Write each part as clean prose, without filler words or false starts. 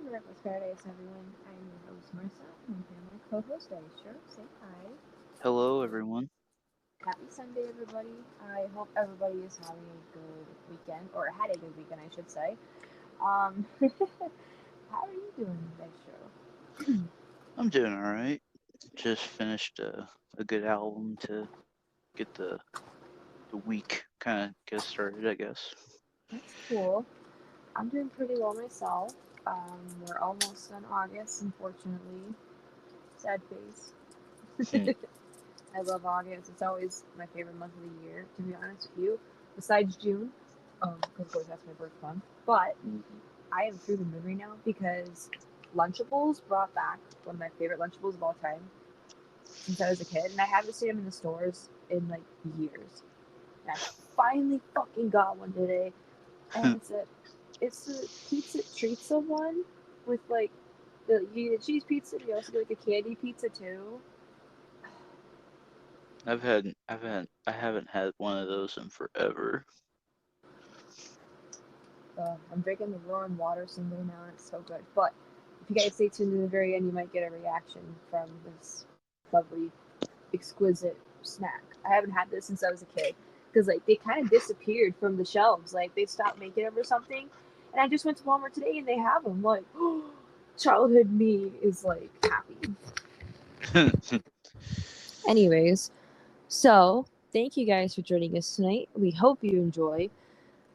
Reckless Paradise, everyone. I'm your host, Marissa, and I'm my co-host, Dystro. Say hi. Hello, everyone. Happy Sunday, everybody. I hope everybody is having a good weekend, or had a good weekend, I should say. How are you doing, Dystro? I'm doing all right. Just finished a good album to get the week kind of get started, I guess. That's cool. I'm doing pretty well myself. We're almost done August, unfortunately. Sad Hmm. face. I love August. It's always my favorite month of the year, to be honest with you. Besides June, because of course that's my birth month. But I am through the moon right now because Lunchables brought back one of my favorite Lunchables of all time since I was a kid, and I haven't seen them in the stores in like years. And I finally fucking got one today, and it's a pizza treatza one with like you get a cheese pizza, but you also get like a candy pizza too. I haven't had one of those in forever. I'm drinking the warm water single now, and it's so good. But if you guys stay tuned to the very end, you might get a reaction from this lovely, exquisite snack. I haven't had this since I was a kid because like they kind of disappeared from the shelves. Like they stopped making them or something. And I just went to Walmart today and they have them. Like, childhood me is like happy. Anyways, so thank you guys for joining us tonight. We hope you enjoy.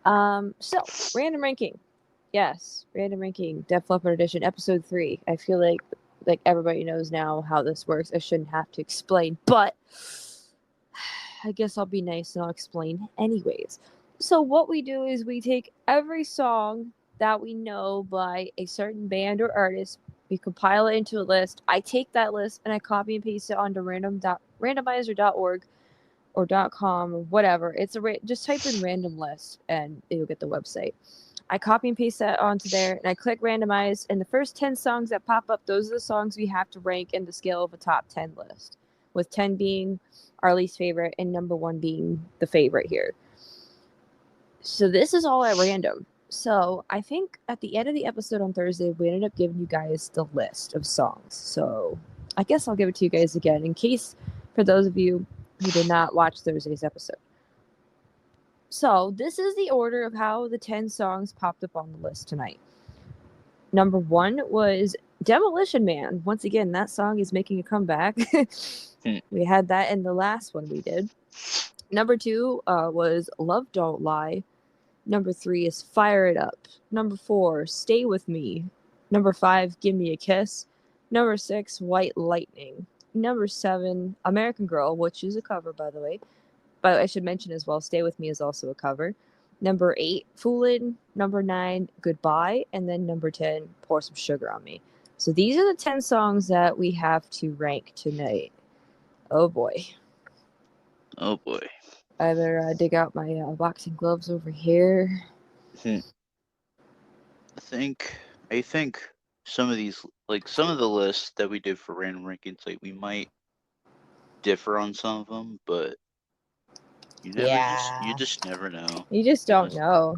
So random ranking. Yes, random ranking, Def Leppard edition, episode 3. I feel like everybody knows now how this works. I shouldn't have to explain, but I guess I'll be nice and I'll explain anyways. So what we do is we take every song that we know by a certain band or artist, we compile it into a list. I take that list and I copy and paste it onto randomizer.org or .com or whatever. Just type in random list and you'll get the website. I copy and paste that onto there and I click randomize, and the first 10 songs that pop up, those are the songs we have to rank in the scale of a top 10 list, with 10 being our least favorite and number 1 being the favorite here. So this is all at random. So I think at the end of the episode on Thursday, we ended up giving you guys the list of songs. So I guess I'll give it to you guys again in case for those of you who did not watch Thursday's episode. So this is the order of how the 10 songs popped up on the list tonight. Number 1 was Demolition Man. Once again, that song is making a comeback. We had that in the last one we did. Number 2 was Love Don't Lie. Number 3 is Fire It Up. Number 4, Stay With Me. Number 5, Give Me a Kiss. Number 6, White Lightning. Number 7, American Girl, which is a cover, by the way. But I should mention as well, Stay With Me is also a cover. Number 8, Foolin'. Number 9, Goodbye. And then number 10, Pour Some Sugar on Me. So these are the 10 songs that we have to rank tonight. Oh boy. Oh boy. I better dig out my boxing gloves over here. Hmm. I think some of these, like some of the lists that we did for random rankings, like we might differ on some of them, but you Yeah. just never know. You just You know, don't know.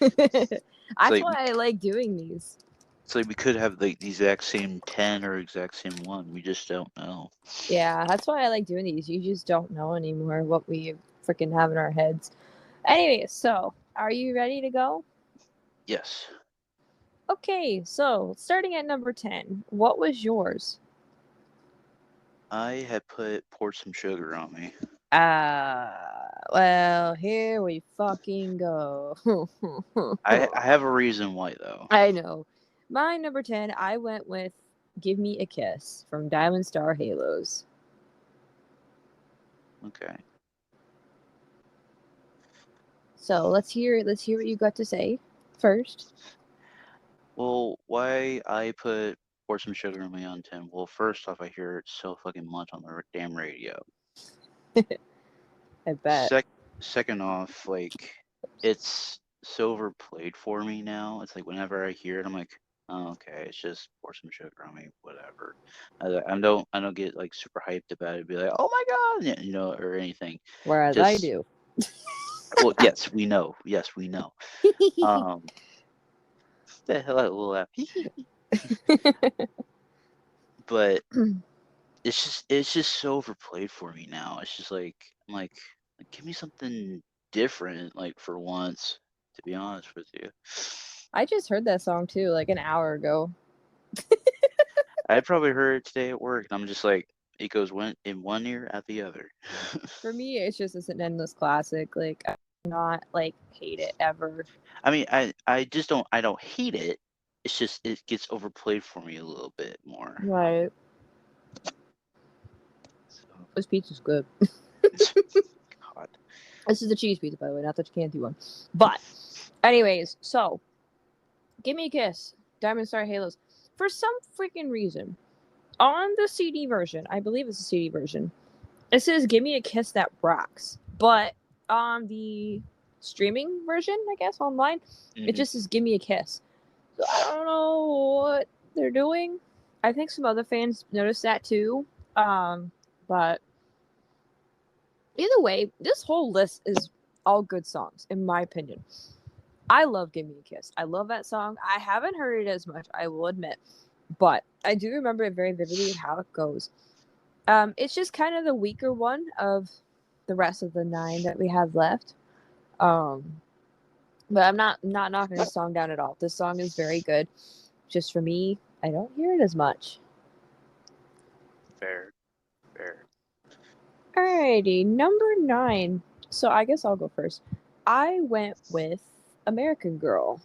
it's That's like we why I like doing these. it's like we could have like the exact same 10 or exact same one. We just don't know. Yeah, that's why I like doing these. You just don't know anymore what we freaking have in our heads. Anyway, so are you ready to go? Yes. Okay, so starting at number 10, what was yours? I had put poured some sugar on me. Well, here we fucking go. I have a reason why though. I know. My number 10, I went with Give Me a Kiss from Diamond Star Halos. Okay. So let's hear what you got to say first. Well, why I put pour some sugar on me on 10? Well, first off, I hear it so fucking much on the damn radio. I bet. Sec Second off, like it's so overplayed for me now. It's like whenever I hear it, I'm like, oh, okay, it's just pour some sugar on me, whatever. I don't get like super hyped about it. Be like, oh my god, you know, or anything. Whereas I Just do. well, yes, we know. Yes, we know. Um, the hell, a little laugh. But it's just so overplayed for me now. It's just like I'm like give me something different, like for once. To be honest with you, I just heard that song too, like an hour ago. I probably heard it today at work, and I'm just like it goes in one ear out the other. For me, it's just an endless classic. Like I do not like hate it ever. I mean, I just I don't hate it. It's just it gets overplayed for me a little bit more. Right. So, This pizza's good. God. This is the cheese pizza, by the way, not the candy one. But, anyways, so Give Me a Kiss, Diamond Star Halos. For some freaking reason, on the CD version, I believe it's a CD version, it says Give Me a Kiss That Rocks. But on the streaming version, I guess, online, it just says Give Me a Kiss. So I don't know what they're doing. I think some other fans noticed that too. But either way, this whole list is all good songs, in my opinion. I love Give Me a Kiss. I love that song. I haven't heard it as much, I will admit. But I do remember it very vividly how it goes. It's just kind of the weaker one of the rest of the 9 that we have left. But I'm not knocking this song down at all. This song is very good. Just for me, I don't hear it as much. Fair. Alrighty, number 9. So I guess I'll go first. I went with American Girl.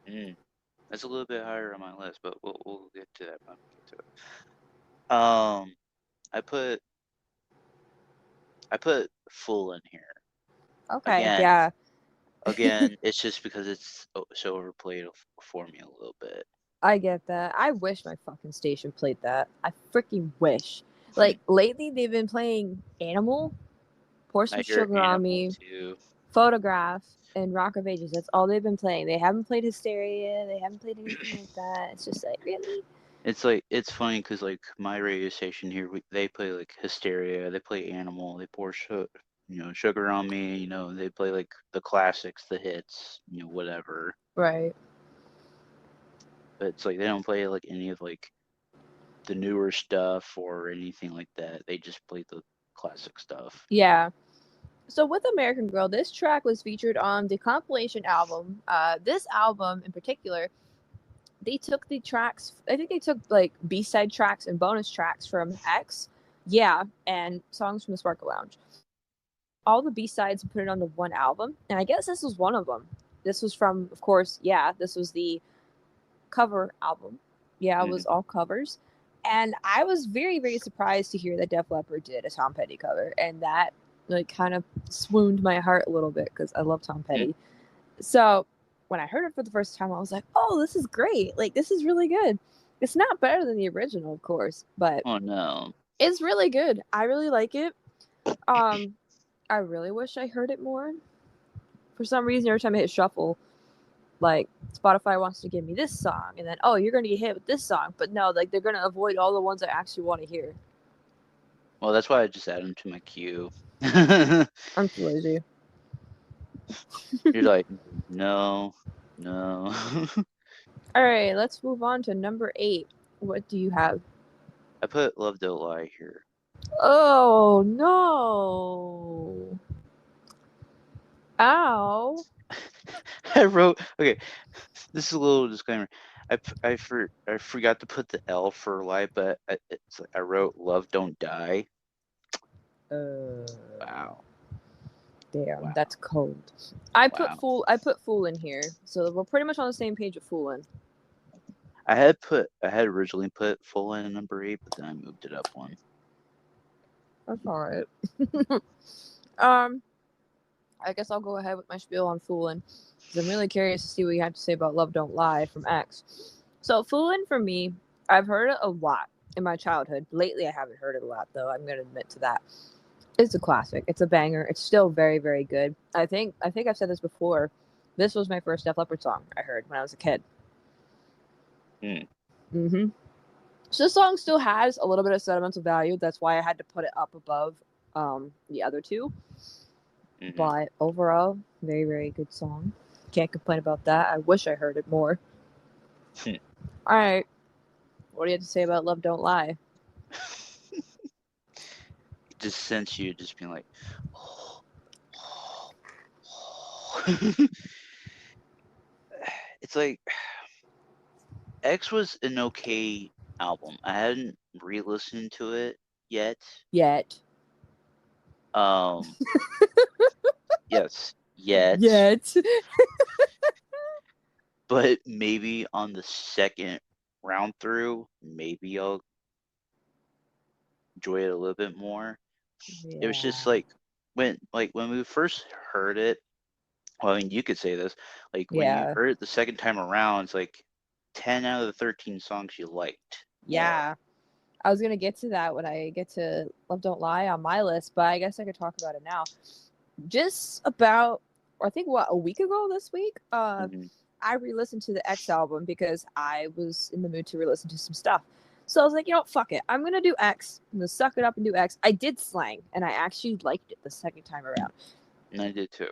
That's a little bit higher on my list, but we'll get to that when we get to it. I put Full in here. Okay, yeah. Again, it's just because it's so overplayed for me a little bit. I get that. I wish my fucking station played that. I freaking wish. Like lately, they've been playing Animal, Pour Some Sugar on Me, too. Photograph, and Rock of Ages. That's all they've been playing. They haven't played Hysteria. They haven't played anything like that. It's just like, really? It's like it's funny because like my radio station here, they play like Hysteria, they play Animal, they pour Sugar on Me. They play like the classics, the hits, whatever. Right. But it's like they don't play like any of like the newer stuff or anything like that. They just play the classic stuff. Yeah. So with American Girl, this track was featured on the compilation album. This album in particular, they took the tracks. I think they took like B-side tracks and bonus tracks from X, yeah, and songs from the Sparkle Lounge. All the B-sides and put it on the one album, and I guess this was one of them. This was from, of course, yeah, this was the cover album. Yeah, it was all covers. And I was very, very surprised to hear that Def Leppard did a Tom Petty cover, and that like kind of swooned my heart a little bit because I love Tom Petty. So when I heard it for the first time, I was like, "Oh, this is great! Like, this is really good." It's not better than the original, of course, but oh no, it's really good. I really like it. I really wish I heard it more. For some reason, every time I hit shuffle, like Spotify wants to give me this song, and then you're gonna get hit with this song, but no, like they're gonna avoid all the ones I actually want to hear. Well, that's why I just add them to my queue. I'm too lazy. You're like, no. All right, let's move on to number 8. What do you have? I put Love Don't Lie here. Oh no! Ow! I wrote, okay, this is a little disclaimer. I forgot to put the L for lie, but I wrote Love Don't Die. Wow. Damn, Wow. that's cold. I put Fool in here, so we're pretty much on the same page with Foolin'. I had originally put Full in number 8, but then I moved it up one. That's all right. I guess I'll go ahead with my spiel on Foolin', because I'm really curious to see what you have to say about Love Don't Lie from X. So Foolin' for me, I've heard it a lot in my childhood. Lately, I haven't heard it a lot, though. I'm going to admit to that. It's a classic. It's a banger. It's still very, very good. I think I've said this before. This was my first Def Leppard song I heard when I was a kid. So this song still has a little bit of sentimental value. That's why I had to put it up above the other two. But overall, very, very good song. Can't complain about that. I wish I heard it more. All right. What do you have to say about Love Don't Lie? Just sense you just being like, it's like X was an okay album. I hadn't re-listened to it yet. Yet. Yes, yet. Yet. But maybe on the second round through, maybe I'll enjoy it a little bit more. Yeah. It was just like when we first heard it. Well, I mean, you could say this. Like when you heard it the second time around, it's like 10 out of the 13 songs you liked. Yeah. More. I was gonna get to that when I get to Love Don't Lie on my list, but I guess I could talk about it now. Just about, I think a week ago this week, I re-listened to the X album because I was in the mood to re-listen to some stuff. So I was like, fuck it. I'm gonna do X. I'm gonna suck it up and do X. I did Slang, and I actually liked it the second time around. And I did too.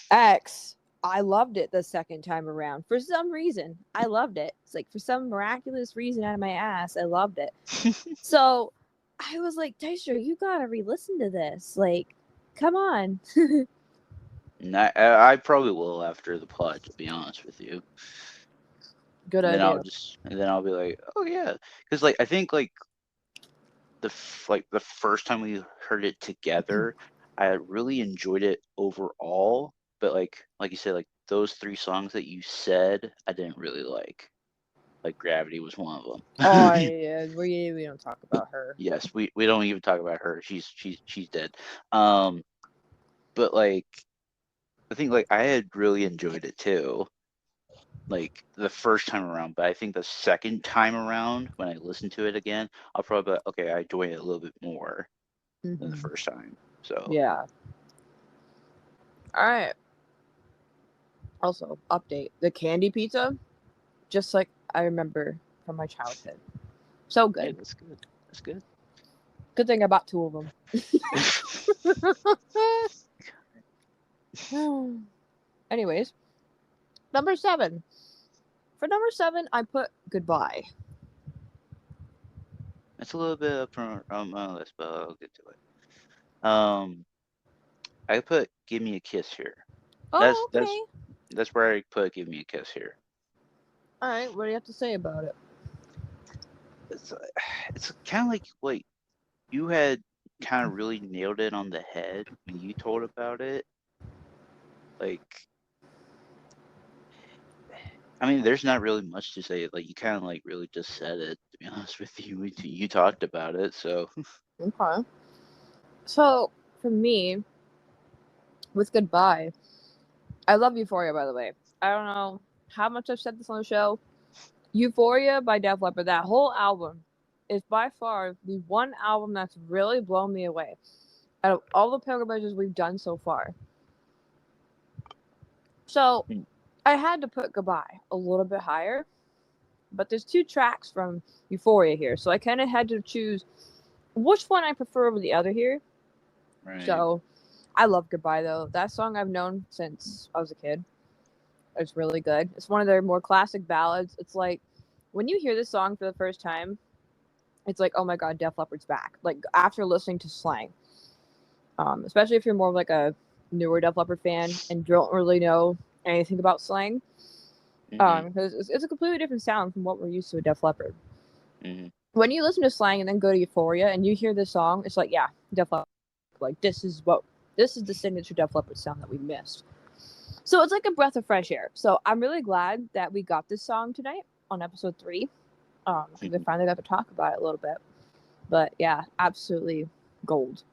X, I loved it the second time around. For some reason, I loved it. It's like for some miraculous reason out of my ass, I loved it. So I was like, Dystro, you gotta re-listen to this. Like, come on. And I probably will after the pod, to be honest with you. Good and idea. then I'll be like, oh yeah, because like I think like the first time we heard it together, I really enjoyed it overall. But like you said, like those 3 songs that you said, I didn't really like. Like Gravity was one of them. Oh yeah, we don't talk about her. Yes, we don't even talk about her. She's dead. But like I think like I had really enjoyed it too. Like the first time around, but I think the second time around when I listen to it again, I'll probably be like, okay, I enjoy it a little bit more than the first time. So yeah. All right. Also, update the candy pizza, just like I remember from my childhood. So good. yeah, that's good. That's good. Good thing I bought 2 of them. Anyways, number 7. For number 7, I put Goodbye. It's a little bit up from my list, but I'll get to it. I put Give Me a Kiss here. Oh, okay. That's where I put Give Me a Kiss here. All right, what do you have to say about it? It's kind of like you had kind of really nailed it on the head when you told about it. Like, I mean, there's not really much to say. Like, you kind of like really just said it. To be honest with you, you talked about it. So Okay. So for me, with Goodbye, I love Euphoria. By the way, I don't know how much I've said this on the show. Euphoria by Def Leppard, that whole album is by far the one album that's really blown me away out of all the pilgrimages we've done so far. So I had to put Goodbye a little bit higher, but there's 2 tracks from Euphoria here, so I kind of had to choose which one I prefer over the other here. right. So I love Goodbye though. That song I've known since I was a kid. It's really good. It's one of their more classic ballads. It's like when you hear this song for the first time, it's like, oh my god, Def Leppard's back. Like after listening to Slang, especially if you're more of like a newer Def Leppard fan and don't really know anything about Slang, because it's a completely different sound from what we're used to with Def Leppard. When you listen to Slang and then go to Euphoria and you hear this song, it's like, yeah, Def Leppard. Like this is the signature Def Leppard sound that we missed. So it's like a breath of fresh air. So I'm really glad that we got this song tonight on episode 3. Because I finally got to talk about it a little bit. But yeah, absolutely gold.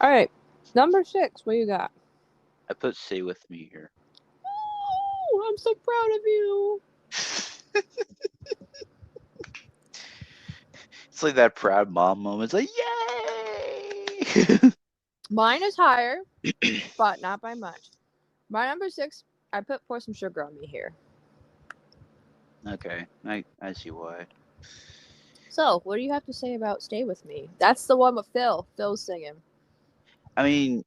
All right, number 6. What you got? I put Stay With Me here. Oh, I'm so proud of you. It's like that proud mom moment. It's like, yay! Mine is higher, but not by much. My number 6, I put Pour Some Sugar on Me here. Okay, I see why. So, what do you have to say about Stay With Me? That's the one with Phil. Phil's singing. I mean,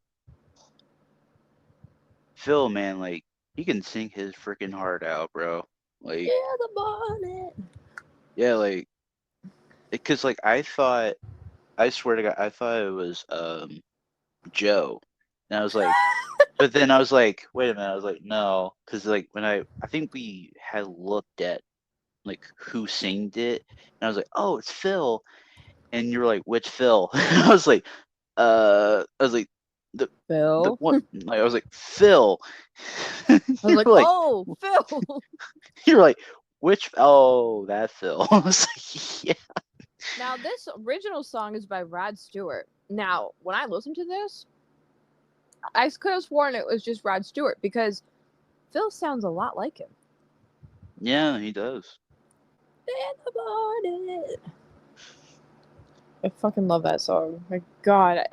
Phil, man, like, he can sing his freaking heart out, bro. Like, Yeah, the bonnet. yeah, like, because like I swear to God, I thought it was Joe, and I was like, but then I was like, wait a minute, I was like, no, because like when I think we had looked at like who singed it, and I was like, oh, it's Phil, and you were like, which Phil? I was like, I was like, the Phil. what? Like I was like, Phil. I was You're like, like, oh, Phil. you're like, which? Oh, that Phil. I was like, yeah. Now, this original song is by Rod Stewart. Now, when I listened to this, I could have sworn it was just Rod Stewart because Phil sounds a lot like him. Yeah, he does. In the morning. I fucking love that song. My God.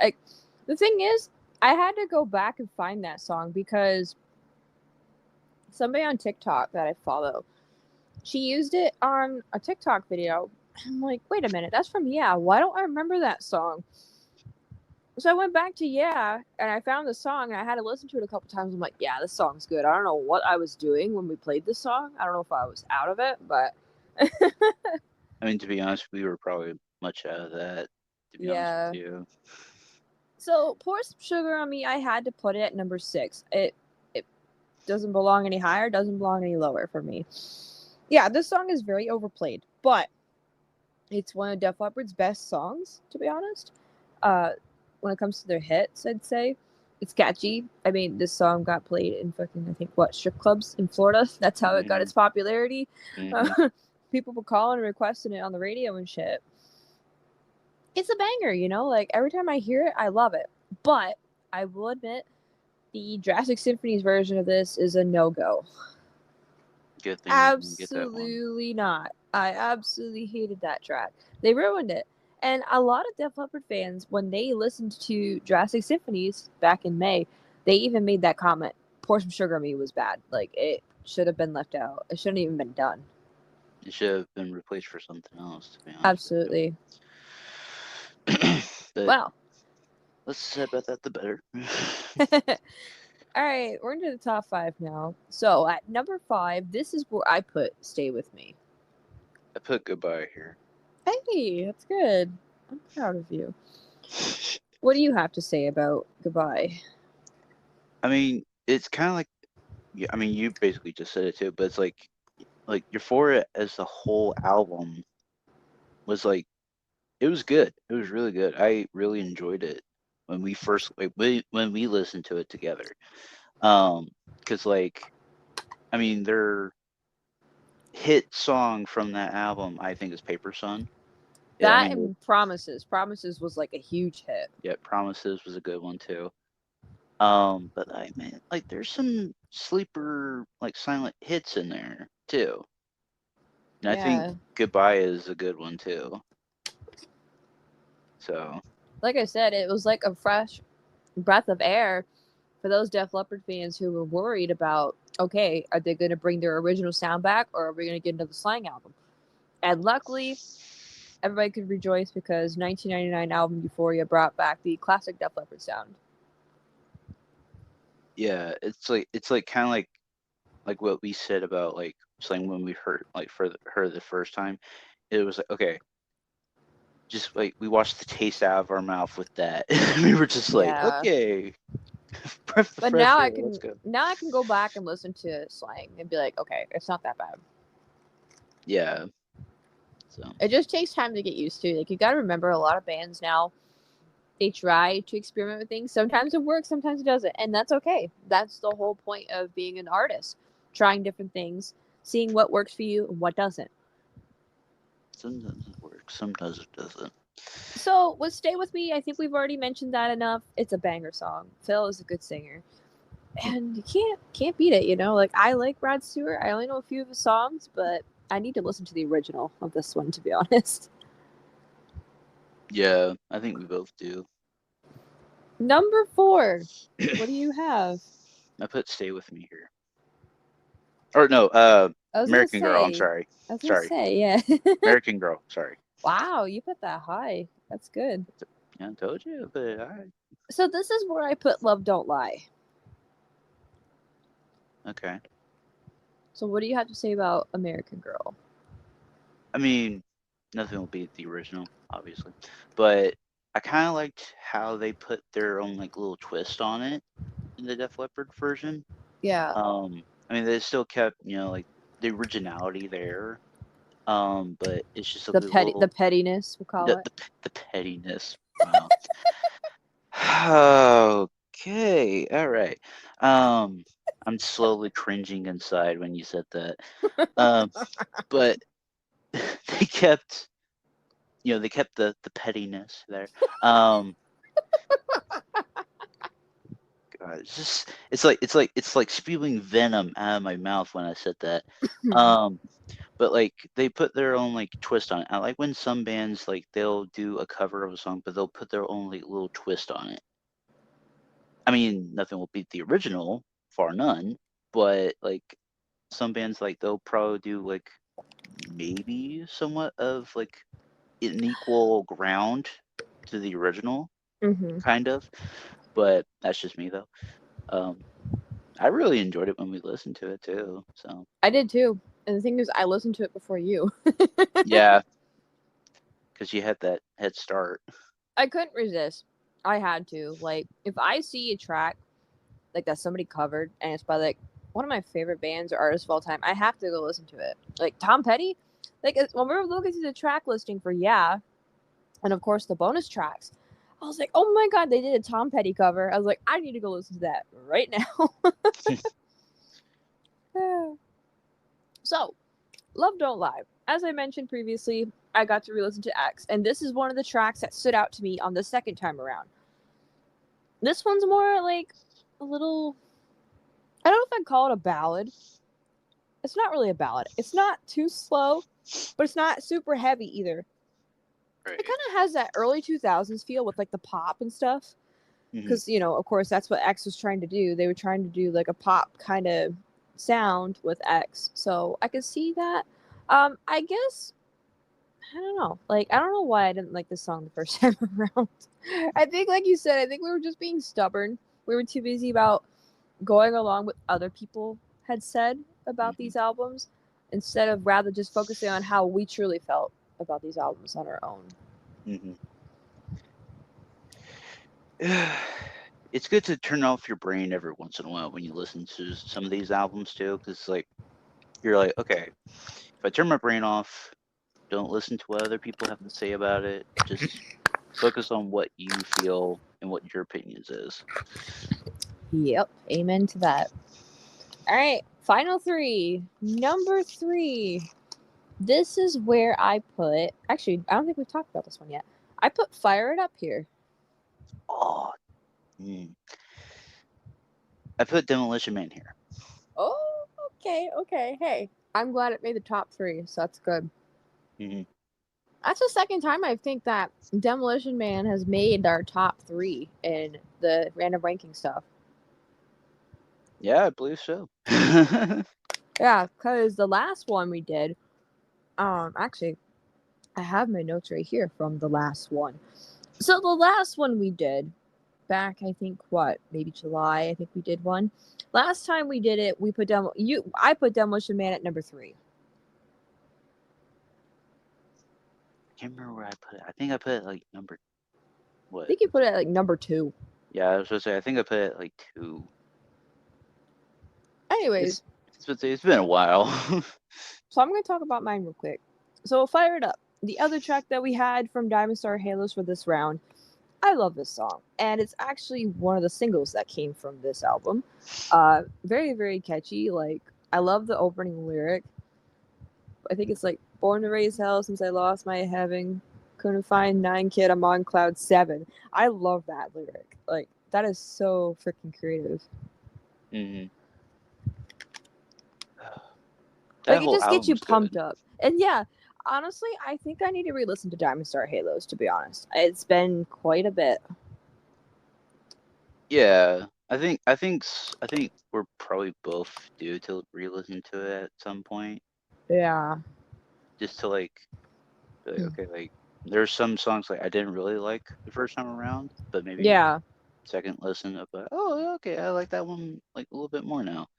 The thing is, I had to go back and find that song because somebody on TikTok that I follow, she used it on a TikTok video. I'm like, wait a minute, that's from Yeah. Why don't I remember that song? So I went back to Yeah, and I found the song, and I had to listen to it a couple times. I'm like, yeah, this song's good. I don't know what I was doing when we played this song. I don't know if I was out of it, but I mean, to be honest, we were probably much out of that. To be honest yeah. with you. So Pour Some Sugar on Me, I had to put it at number 6. It doesn't belong any higher, doesn't belong any lower for me. Yeah, this song is very overplayed, but it's one of Def Leppard's best songs, to be honest. When it comes to their hits, I'd say it's catchy. I mean, this song got played in fucking, I think, what, strip clubs in Florida. That's how it got its popularity. Mm-hmm. People were calling and requesting it on the radio and shit. It's a banger, you know. Like every time I hear it, I love it. But I will admit, the Jurassic Symphony's version of this is a no-go. Good thing we didn't get that one. Absolutely not. I absolutely hated that track. They ruined it. And a lot of Def Leppard fans, when they listened to Jurassic Symphonies back in May, they even made that comment. Pour Some Sugar on Me was bad. Like, it should have been left out. It shouldn't even been done. It should have been replaced for something else, to be honest. Absolutely. But Well. let's say about that the better. All right, we're into the top 5 now. So at number 5, this is where I put Stay With Me. I put Goodbye here. Hey, that's good. I'm proud of you. What do you have to say about Goodbye? I mean, it's kind of like, yeah, I mean, you basically just said it too, but it's like Euphoria as the whole album was like, it was good. It was really good. I really enjoyed it when we first, like, when we listened to it together. Because like, I mean, their hit song from that album, I think, is Paper Sun. Yeah, I That mean, and Promises. Promises was like a huge hit. yeah, Promises was a good one too. But I mean, like, there's some sleeper, like, silent hits in there too. And I think Yeah. Goodbye is a good one too. So, Like I said, it was like a fresh breath of air for those Def Leppard fans who were worried about, okay, are they going to bring their original sound back or are we going to get another slang album? And luckily, everybody could rejoice because 1999 album Euphoria brought back the classic Def Leppard sound. yeah, it's like kind of like what we said about like saying when we heard the first time. It was like, okay, just like we washed the taste out of our mouth with that. We were just like, Yeah. okay, breath of But fresh air, let's go. now I can go back and listen to slang and be like, okay, it's not that bad. Yeah. So It just takes time to get used to. Like you got to remember, a lot of bands now, they try to experiment with things. Sometimes it works, sometimes it doesn't, and that's okay. That's the whole point of being an artist: trying different things, seeing what works for you and what doesn't. sometimes it works, sometimes it doesn't. So with Stay With Me, I think we've already mentioned that enough. It's a banger song. Phil is a good singer. And you can't beat it, you know? Like I like Rod Stewart. I only know a few of his songs, but I need to listen to the original of this one, to be honest. Yeah, I think we both do. Number 4. What do you have? I put Stay With Me here. Or no, I was American Girl, I'm gonna say. sorry. I was gonna say, yeah. American Girl, sorry. Wow, you put that high. That's good. Yeah, I told you, but alright. So this is where I put Love Don't Lie. Okay. So what do you have to say about American Girl? I mean, nothing will beat the original, obviously, but I kind of liked how they put their own like little twist on it in the Def Leppard version. Yeah, I mean, they still kept, like the originality there. But it's just a the little pettiness, we'll call the it. the, the pettiness. Wow. Okay, all right. I'm slowly cringing inside when you said that. Um, but they kept, they kept the pettiness there. Um, God, it's like spewing venom out of my mouth when I said that. Um, but like they put their own like twist on it. I like when some bands like they'll do a cover of a song, but they'll put their own like little twist on it. I mean, nothing will beat the original, far none. But like some bands, like they'll probably do like maybe somewhat of like an equal ground to the original, hmm kind of. But that's just me though. Um, I really enjoyed it when we listened to it too. So I did too. And the thing is, I listened to it before you. yeah, because you had that head start. I couldn't resist. I had to. Like, if I see a track like that somebody covered and it's by like one of my favorite bands or artists of all time, I have to go listen to it. Like Tom Petty, like when we were looking through the track listing for Yeah, and of course the bonus tracks, I was like, oh my god, they did a Tom Petty cover. I was like, I need to go listen to that right now. So, Love Don't Lie. As I mentioned previously, I got to re-listen to X, and this is one of the tracks that stood out to me on the second time around. This one's more like a little. I don't know if I'd call it a ballad. It's not really a ballad. It's not too slow, but it's not super heavy either. Right. It kind of has that early 2000s feel with like the pop and stuff. Mm-hmm. Because, of course, that's what X was trying to do. They were trying to do like a pop kind of sound with X. So I could see that. I guess I don't know. Like, I don't know why I didn't like this song the first time around. I think, like you said, I think we were just being stubborn. We were too busy about going along with other people had said about Mm-hmm. these albums instead of rather just focusing on how we truly felt about these albums on our own. Mm-hmm. It's good to turn off your brain every once in a while when you listen to some of these albums too, because like you're like, okay, if I turn my brain off, don't listen to what other people have to say about it. Just focus on what you feel and what your opinions is. Yep. Amen to that. All right. Final three. Number three. This is where I put. Actually, I don't think we've talked about this one yet. I put Fire It Up here. Oh, I put Demolition Man here. Oh, okay, okay. Hey, I'm glad it made the top three, so that's good. Mm-hmm. That's the second time I think that Demolition Man has made our top three in the random ranking stuff. Yeah, I believe so. Yeah, because the last one we did, actually, I have my notes right here from the last one. So the last one we did, back I think what, maybe July, I think we did one. Last time we did it, we put I put Demolition Man at number three. I can't remember where I put it. I think I put it like number I what? think you put it at like number two. Yeah, I was gonna say I think I put it like 2. Anyways, It's been a while. so I'm going to talk about mine real quick. So Fire It Up, the other track that we had from Diamond Star Halos for this round. I love this song, and it's actually one of the singles that came from this album. Very, very catchy. Like, I love the opening lyric. I think it's like, born to raise hell since I lost my heaven. Couldn't find 9 kid, I'm on cloud 7. I love that lyric. Like, that is so freaking creative. Mm-hmm. That Like, it whole just gets album you was good. pumped up. And yeah, honestly, I think I need to re-listen to Diamond Star Halos, to be honest. It's been quite a bit. Yeah, I think we're probably both due to re-listen to it at some point, Yeah. just to like, be like, okay, like there's some songs like I didn't really like the first time around, but maybe Yeah. second listen of like, oh, okay, I like that one like a little bit more now.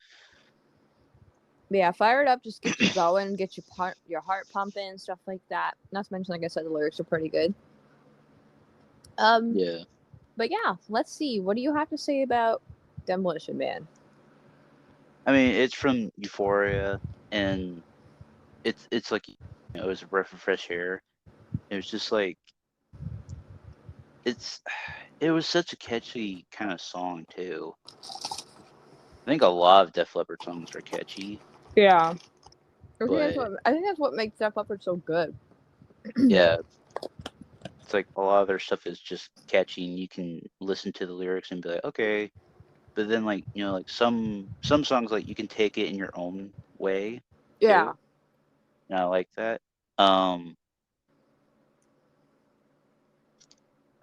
But yeah, Fire It Up just gets you going, gets your heart pumping, stuff like that. Not to mention, like I said, the lyrics are pretty good. Yeah. But yeah, let's see. What do you have to say about Demolition Man? I mean, it's from Euphoria, and it's like, it was a breath of fresh air. It was just like it was such a catchy kind of song too. I think a lot of Def Leppard songs are catchy, Yeah, but I think that's what makes Def Leppard so good. yeah, it's like a lot of their stuff is just catchy, and you can listen to the lyrics and be like, okay. But then, like, like some songs, like, you can take it in your own way Yeah, too, and I like that. I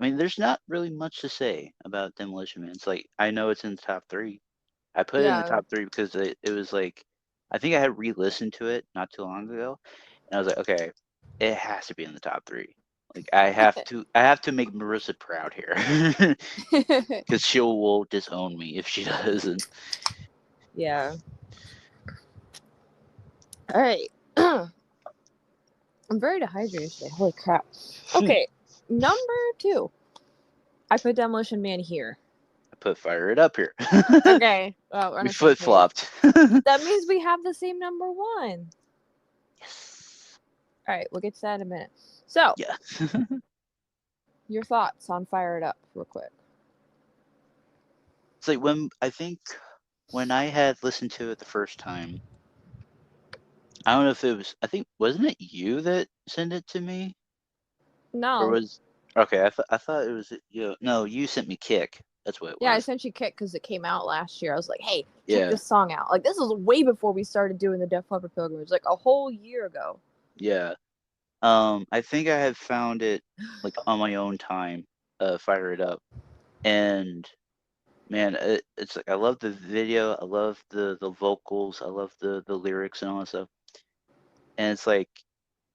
mean, there's not really much to say about Demolition Man. It's like, I know it's in the top 3. I put it in the yeah, top 3 because it was like, I think I had re-listened to it not too long ago, and I was like, okay, it has to be in the top 3. Like, I have to make Marissa proud here, because she will disown me if she doesn't. yeah. All right. I'm very dehydrated today. Holy crap. Okay, number 2. I put Demolition Man here. I put Fire It Up here. Okay. Well, we're on We the same page. flip-flopped. That means we have the same number 1. Yes. All right, we'll get to that in a minute. So, Yeah. your thoughts on Fire It Up, real quick. It's like when I had listened to it the first time, I don't know if it was, wasn't it you that sent it to me? No. Or was, okay, I thought it was you. No, you sent me Kick. That's what it was. Yeah, I sent you Kick because it came out last year. I was like, hey, check Yeah. this song out. Like, this was way before we started doing the Def Leppard pilgrimage, like a whole year ago. Yeah. I think I had found it like on my own time, Fire It Up. And man, it's like, I love the video, I love the vocals, I love the lyrics and all that stuff. And it's like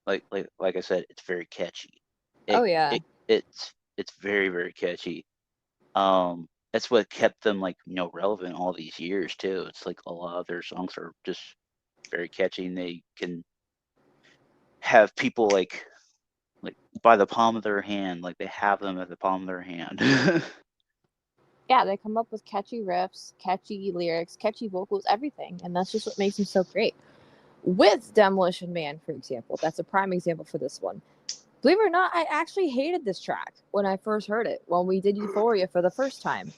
I said, it's very catchy. Oh, yeah. It's very, very catchy. That's what kept them, like, relevant all these years too. It's like a lot of their songs are just very catchy, and they can have people like by the palm of their hand, like they have them at the palm of their hand. Yeah, they come up with catchy riffs, catchy lyrics, catchy vocals, everything. And that's just what makes them so great. With Demolition Man, for example, that's a prime example for this one. Believe it or not, I actually hated this track when I first heard it, when we did Euphoria for the first time.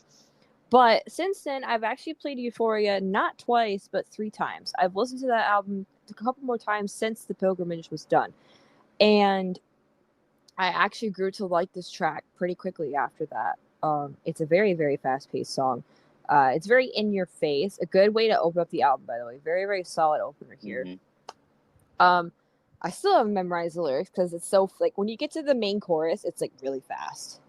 But since then, I've actually played Euphoria not twice, but 3 times. I've listened to that album a couple more times since the pilgrimage was done. And I actually grew to like this track pretty quickly after that. It's a very, very fast-paced song. It's very in your face. A good way to open up the album, by the way. Very, very solid opener here. Mm-hmm. I still haven't memorized the lyrics because it's so, like, when you get to the main chorus, it's like really fast.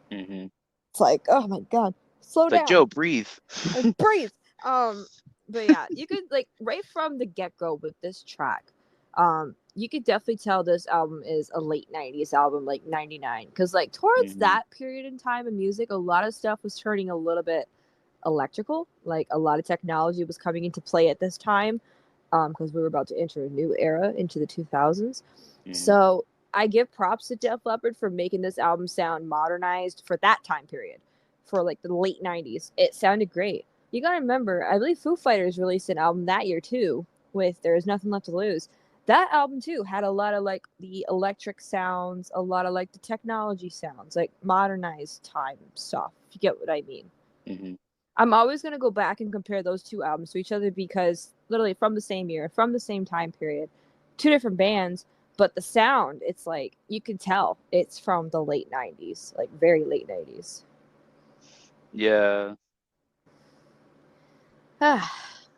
Mm-hmm. It's like, oh my god, slow down. Like, Joe, breathe. Like, breathe. But yeah, you could, like, right from the get-go with this track, you could definitely tell this album is a late 90s album, like 99, because, like, towards that period in time in music, a lot of stuff was turning a little bit electrical. Like, a lot of technology was coming into play at this time, because we were about to enter a new era into the 2000s. So I give props to Def Leppard for making this album sound modernized for that time period, for like the late 90s. It sounded great. You gotta remember, I believe Foo Fighters released an album that year too, with There's Nothing Left to Lose. That album too had a lot of like the electric sounds, a lot of like the technology sounds, like modernized time stuff, if you get what I mean. Mm-hmm. I'm always going to go back and compare those 2 albums to each other because literally from the same year, from the same time period, 2 different bands, but the sound, it's like, you can tell it's from the late 90s, like very late 90s. Yeah.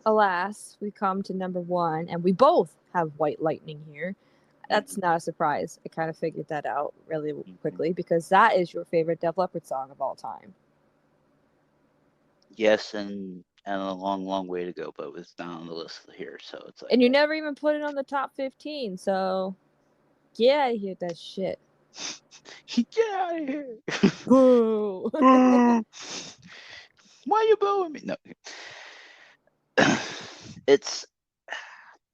Alas, we come to number 1, and we both have White Lightning here. That's not a surprise. I kind of figured that out really quickly because that is your favorite Def Leppard song of all time. Yes, and a long, long way to go, but it's not on the list here, so it's like. And you never even put it on the top 15, so get out of here, that shit. Get out of here! Boo! Why are you booing me? No. It's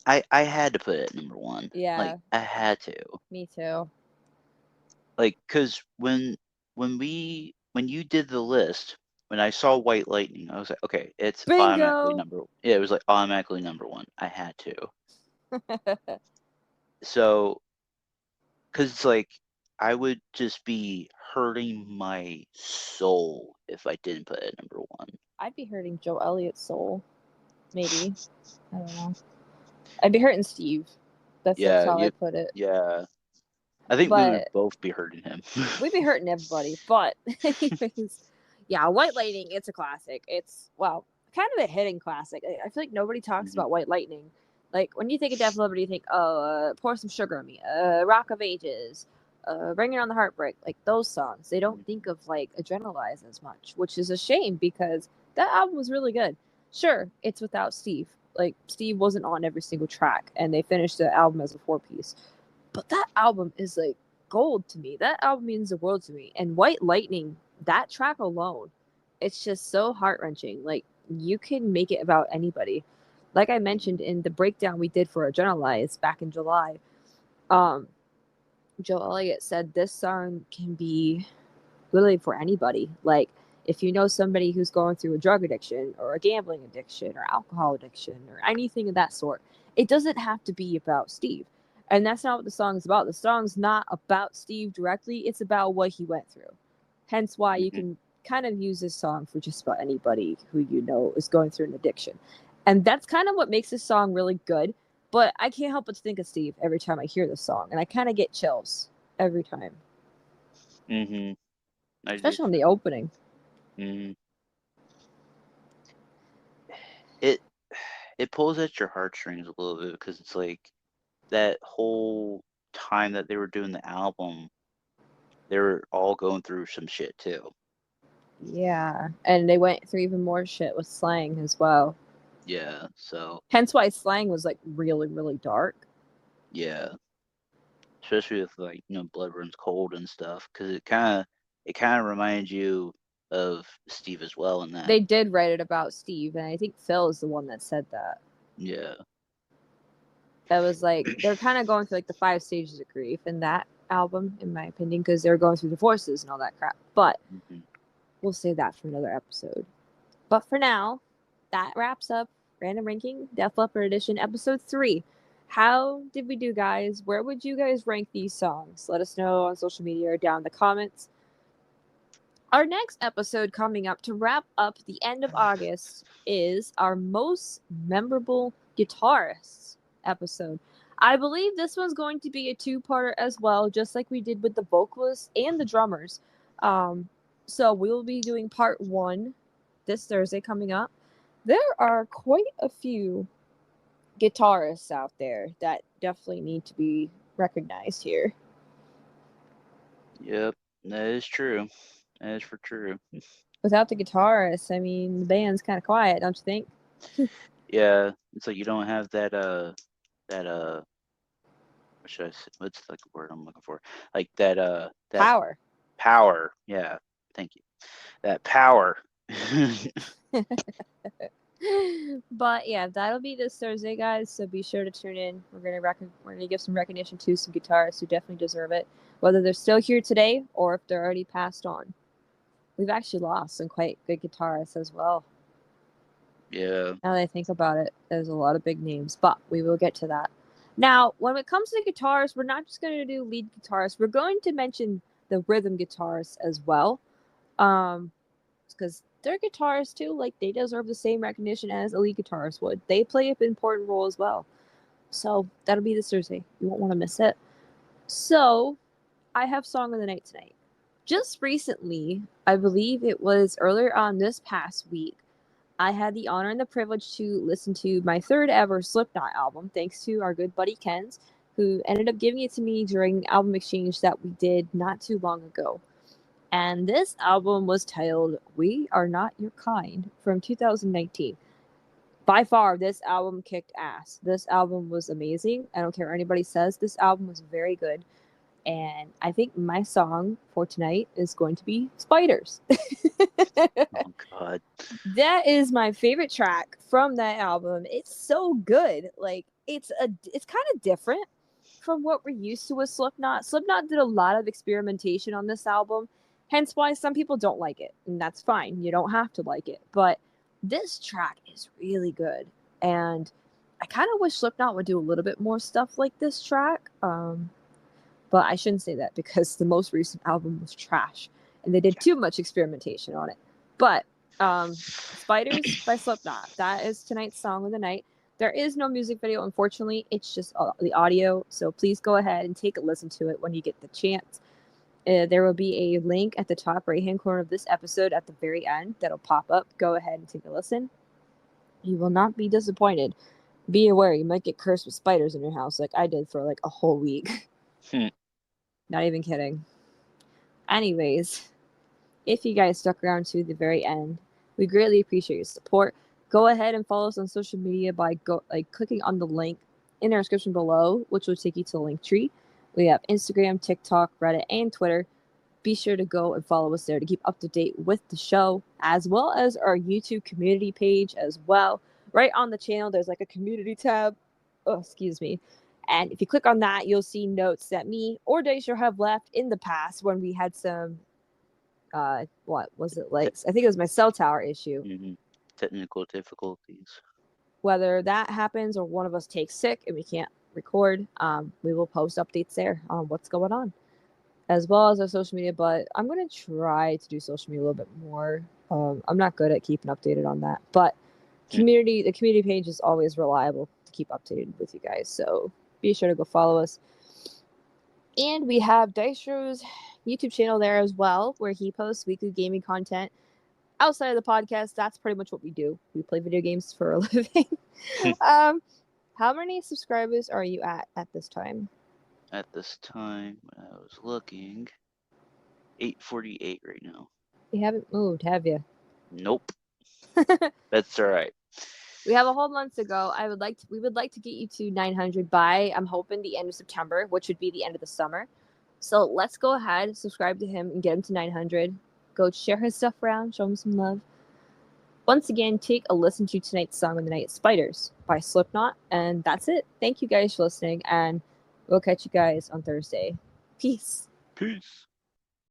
I had to put it at number 1. Yeah. Like, I had to. Me too. Like, cause when you did the list, when I saw White Lightning, I was like, okay, it's automatically Bingo. it was like automatically number 1. I had to. So, cause like I would just be hurting my soul if I didn't put it at number 1. I'd be hurting Joe Elliott's soul. Maybe. I don't know. I'd be hurting Steve. That's how I put it. Yeah. I think we would both be hurting him. We'd be hurting everybody. But anyways, yeah, White Lightning, it's a classic. It's, well, kind of a hidden classic. I feel like nobody talks about White Lightning. Like, when you think of Def Leppard, you think, Pour Some Sugar on Me, Rock of Ages, Bring It On the Heartbreak. Like, those songs. They don't think of, like, Adrenalize as much, which is a shame because that album was really good. Sure, it's without Steve. Like, Steve wasn't on every single track, and they finished the album as a 4-piece. But that album is, like, gold to me. That album means the world to me. And White Lightning, that track alone, it's just so heart-wrenching. Like, you can make it about anybody. Like I mentioned in the breakdown we did for Adrenalize back in July, Joe Elliott said this song can be really for anybody. Like, if you know somebody who's going through a drug addiction or a gambling addiction or alcohol addiction or anything of that sort, it doesn't have to be about Steve. And that's not what the song is about. The song's not about Steve directly. It's about what he went through. Hence why you can kind of use this song for just about anybody who you know is going through an addiction. And that's kind of what makes this song really good. But I can't help but think of Steve every time I hear this song. And I kind of get chills every time. Especially on the opening. It pulls at your heartstrings a little bit because it's like that whole time that they were doing the album, they were all going through some shit too. Yeah, and they went through even more shit with Slang as well. Yeah, so hence why Slang was like really, really dark. Yeah, especially with like Blood Runs Cold and stuff, because it kind of reminds you of Steve as well in that. They did write it about Steve, and I think Phil is the one that said that. Yeah. That was like, they're kind of going through like the 5 stages of grief in that album, in my opinion, because they're going through divorces and all that crap. But we'll save that for another episode. But for now, that wraps up Random Ranking Def Leppard Edition Episode 3. How did we do, guys? Where would you guys rank these songs? Let us know on social media or down in the comments. Our next episode coming up to wrap up the end of August is our most memorable guitarists episode. I believe this one's going to be a 2-parter as well, just like we did with the vocalists and the drummers. So we will be doing part 1 this Thursday coming up. There are quite a few guitarists out there that definitely need to be recognized here. Yep, that is true. That is for true. Without the guitarists, I mean, the band's kind of quiet, don't you think? Yeah, it's like you don't have that what should I say? What's the word I'm looking for? Like that power. Power. Yeah, thank you. That power. But yeah, that'll be this Thursday, guys. So be sure to tune in. We're gonna give some recognition to some guitarists who definitely deserve it, whether they're still here today or if they're already passed on. We've actually lost some quite good guitarists as well. Yeah. Now that I think about it, there's a lot of big names, but we will get to that. Now, when it comes to guitars, we're not just going to do lead guitars. We're going to mention the rhythm guitars as well, because they're guitarists too. Like, they deserve the same recognition as a lead guitarist would. They play an important role as well. So that'll be this Thursday. You won't want to miss it. So I have Song of the Night tonight. Just recently, I believe it was earlier on this past week, I had the honor and the privilege to listen to my 3rd ever Slipknot album, thanks to our good buddy Ken's, who ended up giving it to me during the album exchange that we did not too long ago. And this album was titled We Are Not Your Kind from 2019. By far, this album kicked ass. This album was amazing. I don't care what anybody says. This album was very good. And I think my song for tonight is going to be Spiders. Oh, God. That is my favorite track from that album. It's so good. Like, it's kind of different from what we're used to with Slipknot. Slipknot did a lot of experimentation on this album, hence why some people don't like it, and that's fine. You don't have to like it, but this track is really good, and I kind of wish Slipknot would do a little bit more stuff like this track. But I shouldn't say that because the most recent album was trash, and they did too much experimentation on it. But Spiders by Slipknot, that is tonight's song of the night. There is no music video, unfortunately. It's just the audio. So please go ahead and take a listen to it when you get the chance. There will be a link at the top right-hand corner of this episode at the very end that'll pop up. Go ahead and take a listen. You will not be disappointed. Be aware, you might get cursed with spiders in your house like I did for like a whole week. Not even kidding. Anyways, if you guys stuck around to the very end, we greatly appreciate your support. Go ahead and follow us on social media by clicking on the link in our description below, which will take you to the link tree. We have Instagram, TikTok, Reddit, and Twitter. Be sure to go and follow us there to keep up to date with the show, as well as our YouTube community page as well. Right on the channel, there's like a community tab. Oh, excuse me. And if you click on that, you'll see notes that me or Dystro have left in the past when we had some, what was it like? I think it was my cell tower issue. Mm-hmm. Technical difficulties. Whether that happens or one of us takes sick and we can't record, we will post updates there on what's going on, as well as our social media. But I'm going to try to do social media a little bit more. I'm not good at keeping updated on that, but the community page is always reliable to keep updated with you guys. So be sure to go follow us. And we have Dystro's YouTube channel there as well, where he posts weekly gaming content. Outside of the podcast, that's pretty much what we do. We play video games for a living. How many subscribers are you at this time? At this time, when I was looking, 848 right now. You haven't moved, have you? Nope. That's all right. We have a whole month to go. We would like to get you to 900 by, I'm hoping, the end of September, which would be the end of the summer. So let's go ahead, subscribe to him, and get him to 900. Go share his stuff around, show him some love. Once again, take a listen to tonight's song of the night, Spiders by Slipknot. And that's it. Thank you guys for listening, and we'll catch you guys on Thursday. Peace. Peace.